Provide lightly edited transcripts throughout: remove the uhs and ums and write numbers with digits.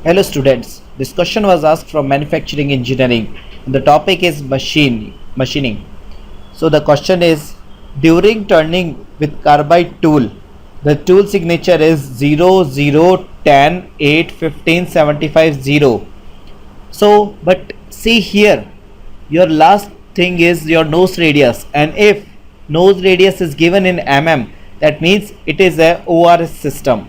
Hello students, this question was asked from manufacturing engineering. The topic is machining. So the question is, during turning with carbide tool, the tool signature is 0 0 10 8 15 75 0. So but see here, your last thing is your nose radius, and if nose radius is given in mm, that means it is a ORS system.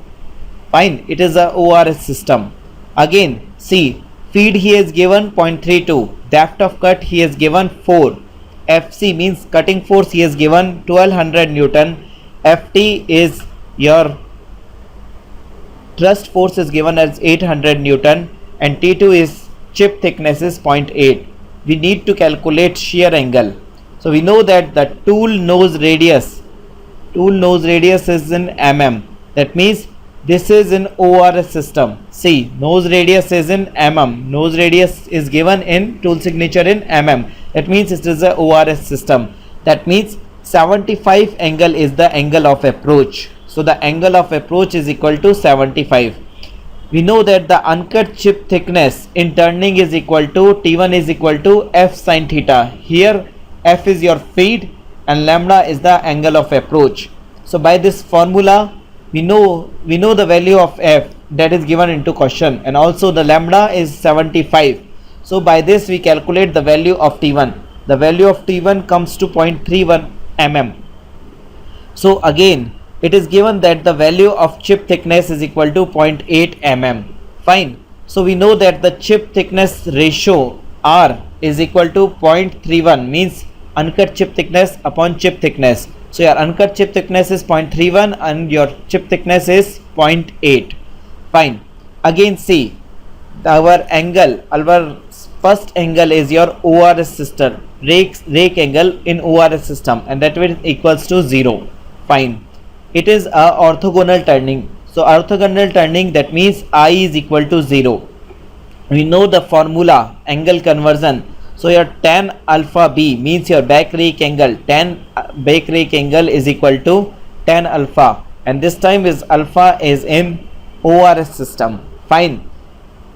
Fine, it is a ORS system. Again, see, feed he has given 0.32, depth of cut he has given 4, FC means cutting force he has given 1200 Newton, FT is your thrust force is given as 800 Newton, and T2 is chip thickness is 0.8. We need to calculate shear angle. So we know that the tool nose radius is in mm. That means this is in ORS system. See, nose radius is in mm. Nose radius is given in tool signature in mm. That means it is a ORS system. That means 75 angle is the angle of approach. So the angle of approach is equal to 75. We know that the uncut chip thickness in turning is equal to T1 is equal to F sin theta. Here F is your feed and lambda is the angle of approach. So by this formula we know the value of F that is given into question, and also the lambda is 75. So by this we calculate the value of T1. The value of T1 comes to 0.31 mm. So again it is given that the value of chip thickness is equal to 0.8 mm. Fine. So we know that the chip thickness ratio R is equal to 0.31, means uncut chip thickness upon chip thickness. So your uncut chip thickness is 0.31 and your chip thickness is 0.8. Fine. Again see, our first angle is your ORS system, rake angle in ORS system, and that will equals to 0. Fine. It is a orthogonal turning. So orthogonal turning, that means I is equal to 0. We know the formula, angle conversion. So your tan alpha b means your back rake angle. Tan back rake angle is equal to tan alpha, and this time is alpha is in ORS system. Fine.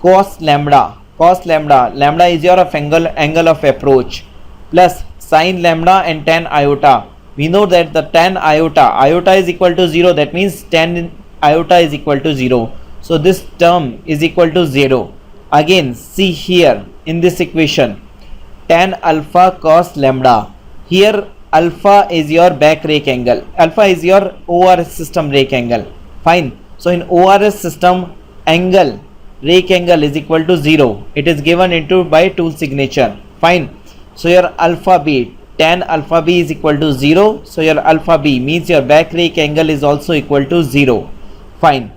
Cos lambda is your angle of approach, plus sin lambda and tan iota. We know that the tan iota is equal to 0. That means tan iota is equal to 0. So this term is equal to 0. Again see here in this equation, tan alpha cos lambda. Here alpha is your back rake angle, alpha is your ORS system rake angle. Fine. So in ORS system, angle rake angle is equal to 0. It is given into by tool signature. Fine. So your alpha b, tan alpha b is equal to 0. So your alpha b means your back rake angle is also equal to 0. Fine.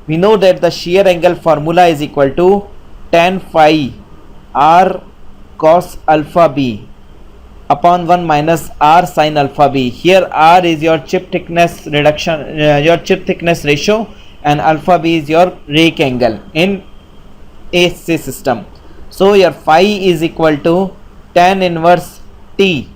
We know that the shear angle formula is equal to tan phi r cos alpha b upon 1 minus r sin alpha b. Here r is your chip thickness reduction, your chip thickness ratio, and alpha b is your rake angle in AC system. So your phi is equal to tan inverse t.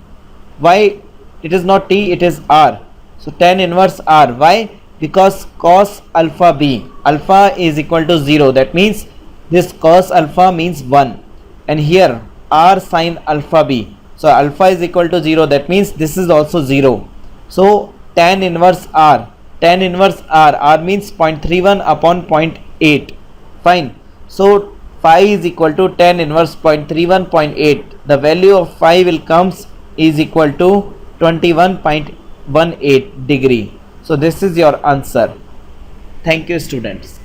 Why it is not t, it is r. So tan inverse r. Why? Because cos alpha b, alpha is equal to 0. That means this cos alpha means 1, and here r sin alpha b. So alpha is equal to 0. That means this is also 0. So tan inverse r. Tan inverse r means 0.31 upon 0.8. Fine. So phi is equal to tan inverse 0.31 0.8. The value of phi will comes is equal to 21.18 degree. So this is your answer. Thank you students.